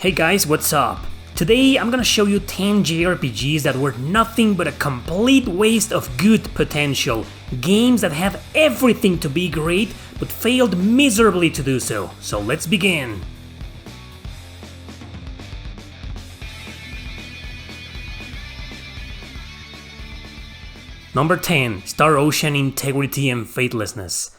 Hey guys, what's up? Today I'm gonna show you 10 JRPGs that were nothing but a complete waste of good potential. Games that have everything to be great, but failed miserably to do so. So let's begin. Number 10. Star Ocean Integrity and Faithlessness.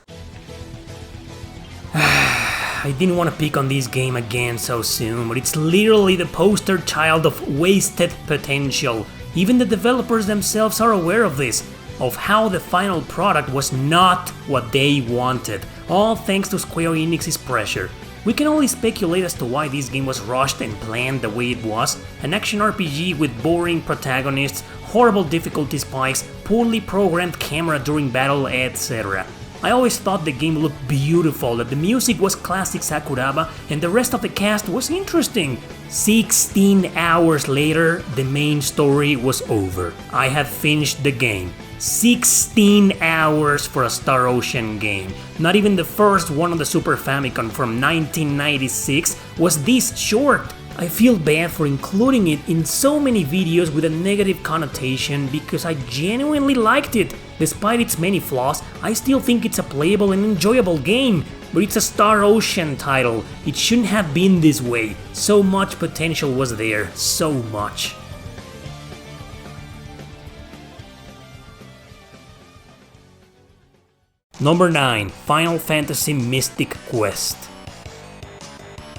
I didn't want to pick on this game again so soon, but it's literally the poster child of wasted potential. Even the developers themselves are aware of this, of how the final product was not what they wanted, all thanks to Square Enix's pressure. We can only speculate as to why this game was rushed and planned the way it was, an action RPG with boring protagonists, horrible difficulty spikes, poorly programmed camera during battle, etc. I always thought the game looked beautiful, that the music was classic Sakuraba, and the rest of the cast was interesting. 16 hours later, the main story was over. I had finished the game. 16 hours for a Star Ocean game. Not even the first one on the Super Famicom from 1996 was this short. I feel bad for including it in so many videos with a negative connotation because I genuinely liked it. Despite its many flaws, I still think it's a playable and enjoyable game. But it's a Star Ocean title. It shouldn't have been this way. So much potential was there. So much. Number 9. Final Fantasy Mystic Quest.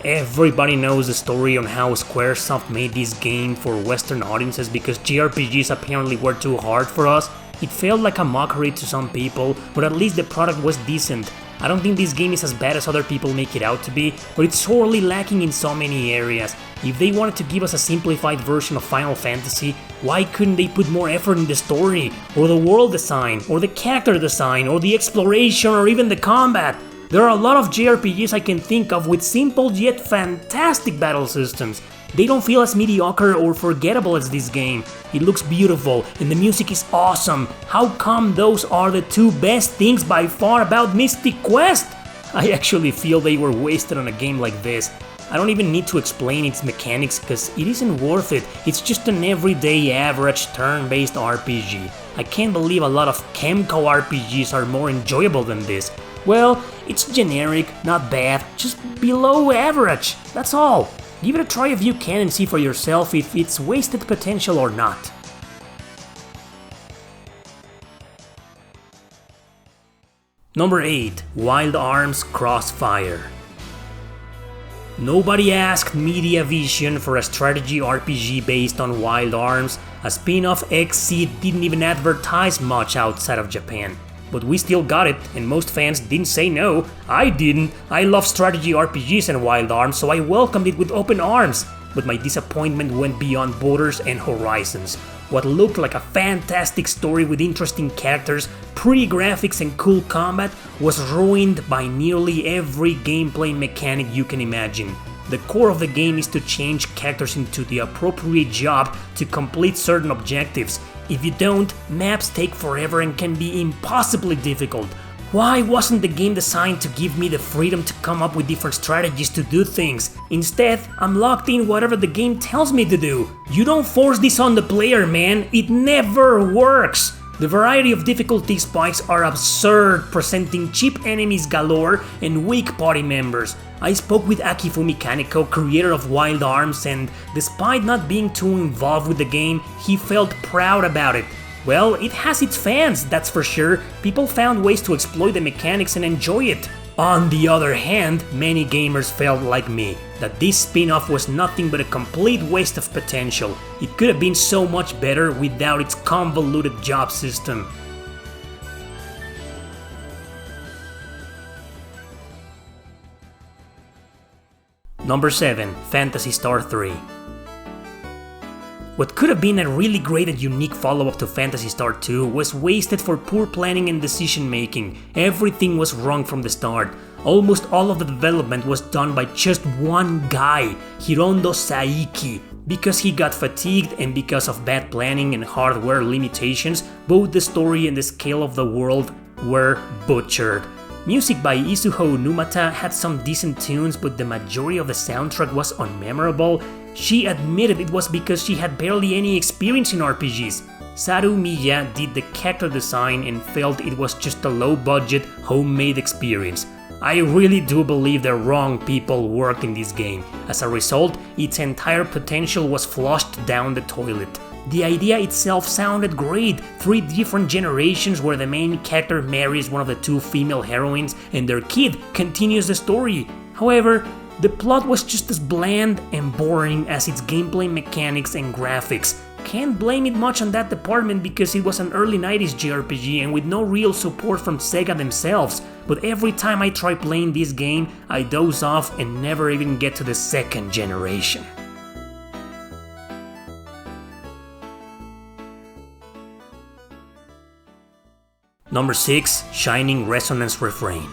Everybody knows the story on how Squaresoft made this game for Western audiences because JRPGs apparently were too hard for us. It felt like a mockery to some people, but at least the product was decent. I don't think this game is as bad as other people make it out to be, but it's sorely lacking in so many areas. If they wanted to give us a simplified version of Final Fantasy, why couldn't they put more effort in the story, or the world design, or the character design, or the exploration, or even the combat? There are a lot of JRPGs I can think of with simple yet fantastic battle systems. They don't feel as mediocre or forgettable as this game. It looks beautiful and the music is awesome. How come those are the two best things by far about Mystic Quest? I actually feel they were wasted on a game like this. I don't even need to explain its mechanics because it isn't worth it. It's just an everyday average turn-based RPG. I can't believe a lot of Kemco RPGs are more enjoyable than this. Well, it's generic, not bad, just below average, that's all. Give it a try if you can and see for yourself if it's wasted potential or not. Number 8. Wild Arms Crossfire. Nobody asked Media Vision for a strategy RPG based on Wild Arms. A spin-off XC didn't even advertise much outside of Japan. But we still got it, and most fans didn't say no. I didn't. I love strategy RPGs and Wild Arms, so I welcomed it with open arms. But my disappointment went beyond borders and horizons. What looked like a fantastic story with interesting characters, pretty graphics and cool combat was ruined by nearly every gameplay mechanic you can imagine. The core of the game is to change characters into the appropriate job to complete certain objectives. If you don't, maps take forever and can be impossibly difficult. Why wasn't the game designed to give me the freedom to come up with different strategies to do things? Instead, I'm locked in whatever the game tells me to do. You don't force this on the player, man. It never works. The variety of difficulty spikes are absurd, presenting cheap enemies galore and weak party members. I spoke with Akifumi Kaneko, creator of Wild Arms, and despite not being too involved with the game, he felt proud about it. Well, it has its fans, that's for sure. People found ways to exploit the mechanics and enjoy it. On the other hand, many gamers felt like me, that this spin-off was nothing but a complete waste of potential. It could have been so much better without its convoluted job system. Number 7. Phantasy Star 3. What could have been a really great and unique follow-up to Phantasy Star 2 was wasted for poor planning and decision making. Everything was wrong from the start. Almost all of the development was done by just one guy, Hirondo Saiki. Because he got fatigued and because of bad planning and hardware limitations, both the story and the scale of the world were butchered. Music by Izuho Numata had some decent tunes, but the majority of the soundtrack was unmemorable. She admitted it was because she had barely any experience in RPGs. Saru Miya did the character design and felt it was just a low-budget, homemade experience. I really do believe the wrong people worked in this game. As a result, its entire potential was flushed down the toilet. The idea itself sounded great, 3 different generations where the main character marries one of the 2 female heroines and their kid continues the story. However, the plot was just as bland and boring as its gameplay mechanics and graphics. Can't blame it much on that department because it was an early 90s JRPG and with no real support from Sega themselves, but every time I try playing this game, I doze off and never even get to the 2nd generation. Number 6, Shining Resonance Refrain.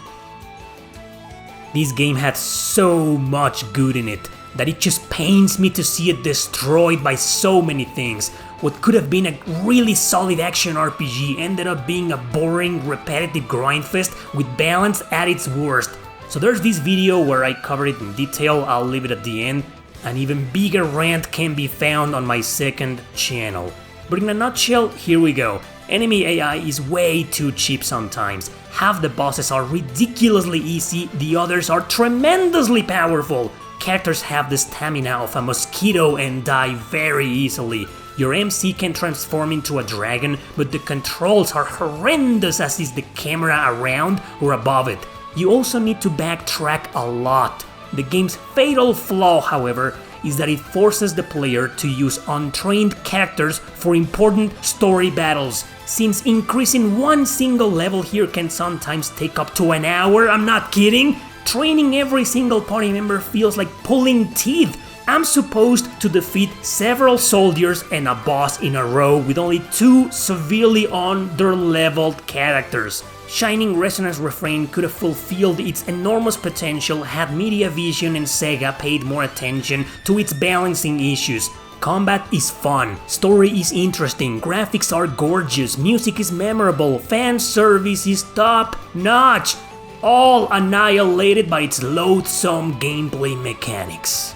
This game had so much good in it that it just pains me to see it destroyed by so many things. What could have been a really solid action RPG ended up being a boring, repetitive grindfest with balance at its worst. So there's this video where I cover it in detail, I'll leave it at the end. An even bigger rant can be found on my 2nd channel. But in a nutshell, here we go. Enemy AI is way too cheap sometimes. Half the bosses are ridiculously easy, the others are tremendously powerful. Characters have the stamina of a mosquito and die very easily. Your MC can transform into a dragon, but the controls are horrendous as is the camera around or above it. You also need to backtrack a lot. The game's fatal flaw, however, is that it forces the player to use untrained characters for important story battles. Since increasing one single level here can sometimes take up to an hour, I'm not kidding, training every single party member feels like pulling teeth. I'm supposed to defeat several soldiers and a boss in a row with only 2 severely under-leveled characters. Shining Resonance Refrain could have fulfilled its enormous potential had Mediavision and Sega paid more attention to its balancing issues. Combat is fun, story is interesting, graphics are gorgeous, music is memorable, fan service is top-notch, all annihilated by its loathsome gameplay mechanics.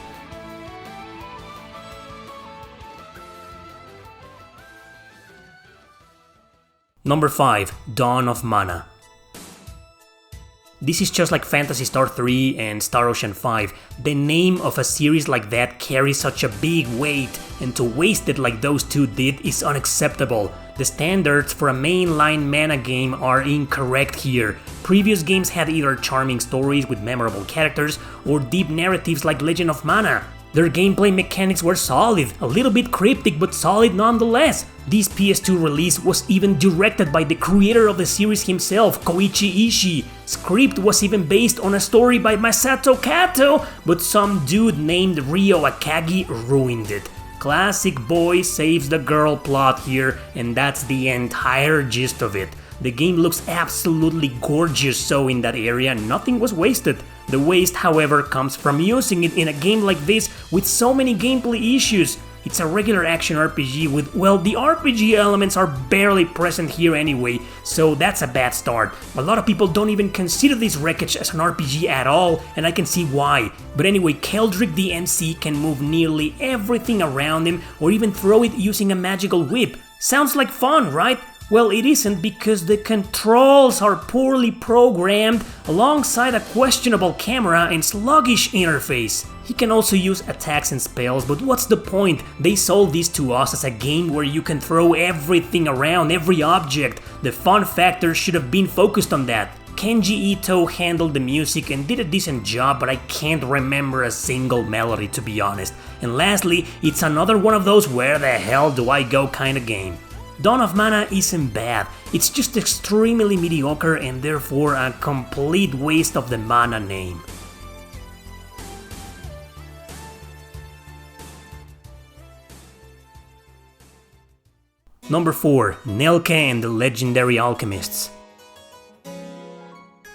Number 5, Dawn of Mana. This is just like Phantasy Star 3 and Star Ocean 5. The name of a series like that carries such a big weight, and to waste it like those 2 did is unacceptable. The standards for a mainline mana game are incorrect here. Previous games had either charming stories with memorable characters or deep narratives like Legend of Mana. Their gameplay mechanics were solid, a little bit cryptic but solid nonetheless. This PS2 release was even directed by the creator of the series himself, Koichi Ishii. Script was even based on a story by Masato Kato, but some dude named Ryo Akagi ruined it. Classic boy saves the girl plot here, and that's the entire gist of it. The game looks absolutely gorgeous, so in that area nothing was wasted. The waste, however, comes from using it in a game like this with so many gameplay issues. It's a regular action RPG with, well, the RPG elements are barely present here anyway, so that's a bad start. A lot of people don't even consider this wreckage as an RPG at all, and I can see why. But anyway, Keldrick the MC can move nearly everything around him or even throw it using a magical whip. Sounds like fun, right? Well, it isn't because the controls are poorly programmed alongside a questionable camera and sluggish interface. He can also use attacks and spells, but what's the point? They sold this to us as a game where you can throw everything around, every object. The fun factor should have been focused on that. Kenji Ito handled the music and did a decent job, but I can't remember a single melody to be honest. And lastly, it's another one of those where the hell do I go kind of game. Dawn of Mana isn't bad, it's just extremely mediocre and therefore a complete waste of the mana name. Number 4, Nelke and the Legendary Alchemists.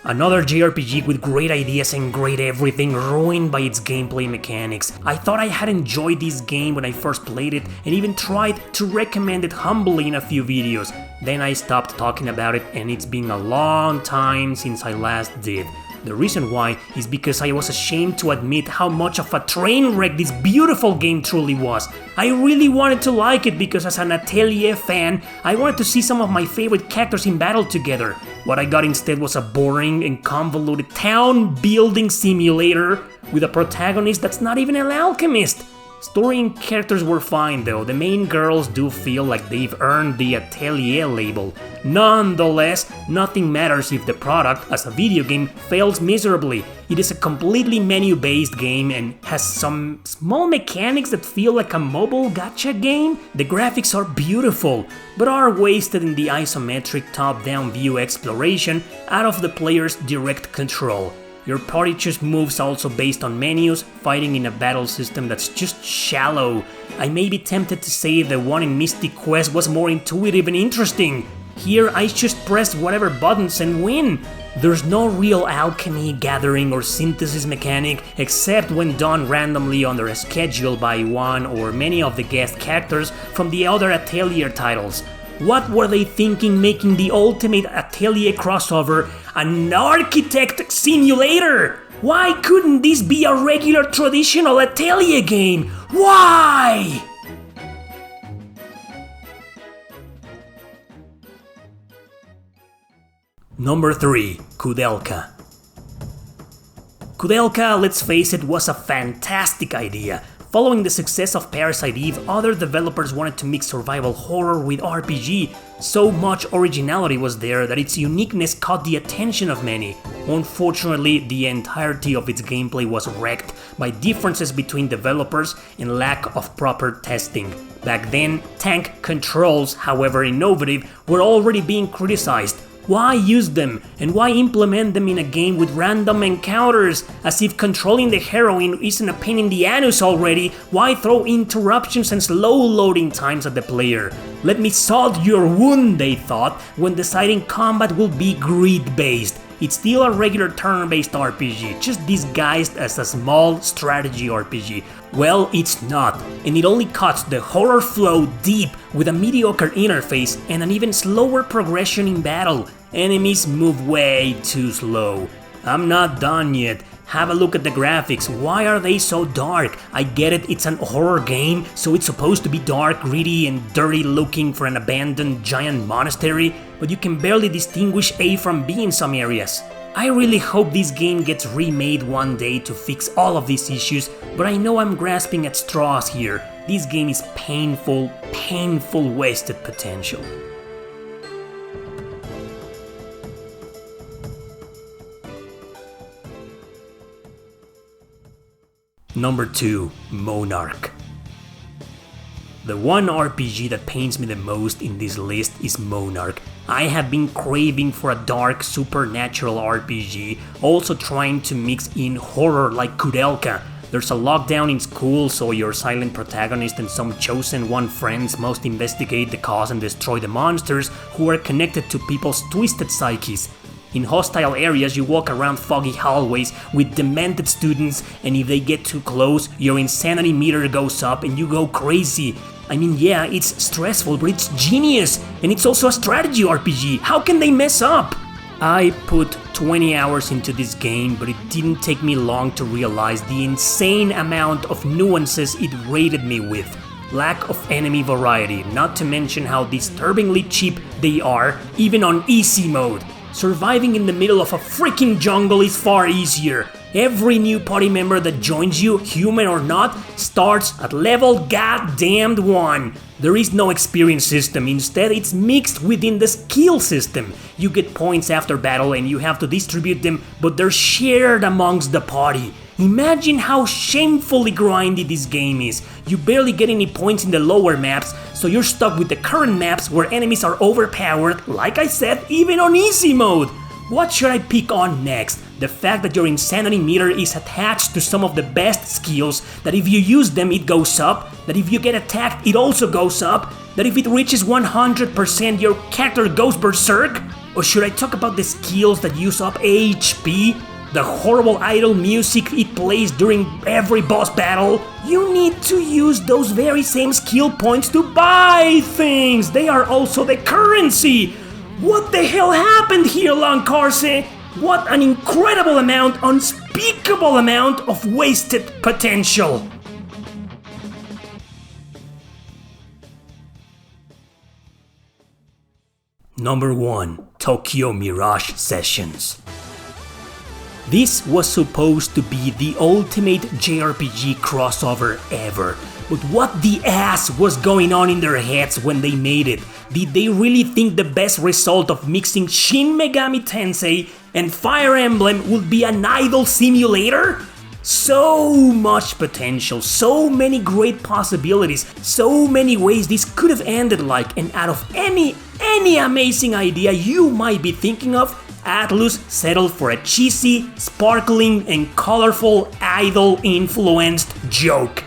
Another JRPG with great ideas and great everything, ruined by its gameplay mechanics. I thought I had enjoyed this game when I first played it and even tried to recommend it humbly in a few videos. Then I stopped talking about it and it's been a long time since I last did. The reason why is because I was ashamed to admit how much of a train wreck this beautiful game truly was. I really wanted to like it because as an Atelier fan, I wanted to see some of my favorite characters in battle together. What I got instead was a boring and convoluted town building simulator with a protagonist that's not even an alchemist. Story and characters were fine though, the main girls do feel like they've earned the Atelier label. Nonetheless, nothing matters if the product, as a video game, fails miserably. It is a completely menu-based game and has some small mechanics that feel like a mobile gacha game. The graphics are beautiful, but are wasted in the isometric top-down view exploration out of the player's direct control. Your party just moves also based on menus, fighting in a battle system that's just shallow. I may be tempted to say the one in Mystic Quest was more intuitive and interesting. Here I just press whatever buttons and win. There's no real alchemy, gathering or synthesis mechanic except when done randomly under a schedule by one or many of the guest characters from the other Atelier titles. What were they thinking making the ultimate Atelier crossover an architect simulator? Why couldn't this be a regular traditional Atelier game? Why? Number 3. Kudelka. Kudelka, let's face it, was a fantastic idea. Following the success of Parasite Eve, other developers wanted to mix survival horror with RPG. So much originality was there that its uniqueness caught the attention of many. Unfortunately, the entirety of its gameplay was wrecked by differences between developers and lack of proper testing. Back then, tank controls, however innovative, were already being criticized. Why use them, and why implement them in a game with random encounters? As if controlling the heroine isn't a pain in the anus already, why throw interruptions and slow loading times at the player? Let me salt your wound, they thought, when deciding combat will be grid-based. It's still a regular turn-based RPG, just disguised as a small strategy RPG. Well, it's not, and it only cuts the horror flow deep with a mediocre interface and an even slower progression in battle. Enemies move way too slow. I'm not done yet. Have a look at the graphics. Why are they so dark? I get it, it's an horror game, so it's supposed to be dark, gritty, and dirty looking for an abandoned giant monastery, but you can barely distinguish A from B in some areas. I really hope this game gets remade one day to fix all of these issues, but I know I'm grasping at straws here. This game is painful wasted potential. Number 2. Monarch. The one RPG that pains me the most in this list is Monarch. I have been craving for a dark supernatural RPG, also trying to mix in horror like Kudelka. There's a lockdown in school, so your silent protagonist and some chosen one friends must investigate the cause and destroy the monsters who are connected to people's twisted psyches. In hostile areas, you walk around foggy hallways with demented students, and if they get too close, your insanity meter goes up and you go crazy. I mean, yeah, it's stressful, but it's genius, and it's also a strategy RPG. How can they mess up? I put 20 hours into this game, but it didn't take me long to realize the insane amount of nuances it rated me with. Lack of enemy variety, not to mention how disturbingly cheap they are, even on easy mode. Surviving in the middle of a freaking jungle is far easier. Every new party member that joins you, human or not, starts at level goddamned 1. There is no experience system, instead it's mixed within the skill system. You get points after battle and you have to distribute them, but they're shared amongst the party. Imagine how shamefully grindy this game is. You barely get any points in the lower maps, so you're stuck with the current maps where enemies are overpowered, like I said, even on easy mode. What should I pick on next? The fact that your insanity meter is attached to some of the best skills, that if you use them it goes up, that if you get attacked it also goes up, that if it reaches 100% your character goes berserk? Or should I talk about the skills that use up HP? The horrible idle music it plays during every boss battle? You need to use those very same skill points to buy things! They are also the currency! What the hell happened here, Lancarse? What an incredible amount, unspeakable amount of wasted potential! Number 1. Tokyo Mirage Sessions. This was supposed to be the ultimate JRPG crossover ever, but what the ass was going on in their heads when they made it? Did they really think the best result of mixing Shin Megami Tensei and Fire Emblem would be an idle simulator? So much potential, so many great possibilities, so many ways this could have ended like, and out of any amazing idea you might be thinking of, Atlus settled for a cheesy, sparkling, and colorful idol-influenced joke.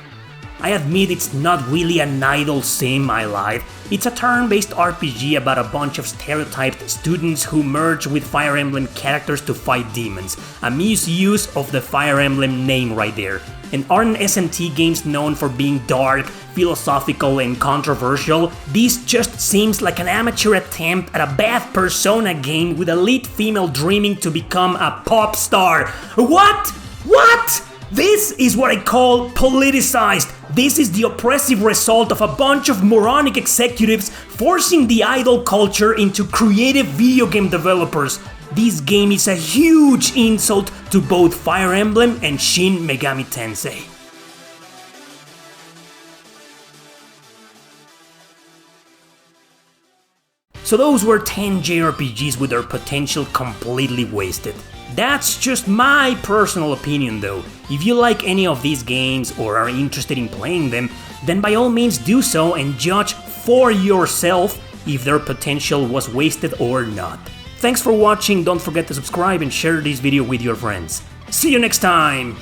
I admit it's not really an idol sim I like. It's a turn-based RPG about a bunch of stereotyped students who merge with Fire Emblem characters to fight demons. A misuse of the Fire Emblem name right there. And aren't SMT games known for being dark, philosophical, and controversial? This just seems like an amateur attempt at a bad Persona game with a lead female dreaming to become a pop star. What? What? This is what I call politicized. This is the oppressive result of a bunch of moronic executives forcing the idol culture into creative video game developers. This game is a huge insult to both Fire Emblem and Shin Megami Tensei. So those were 10 JRPGs with their potential completely wasted. That's just my personal opinion though. If you like any of these games or are interested in playing them, then by all means do so and judge for yourself if their potential was wasted or not. Thanks for watching, don't forget to subscribe and share this video with your friends. See you next time!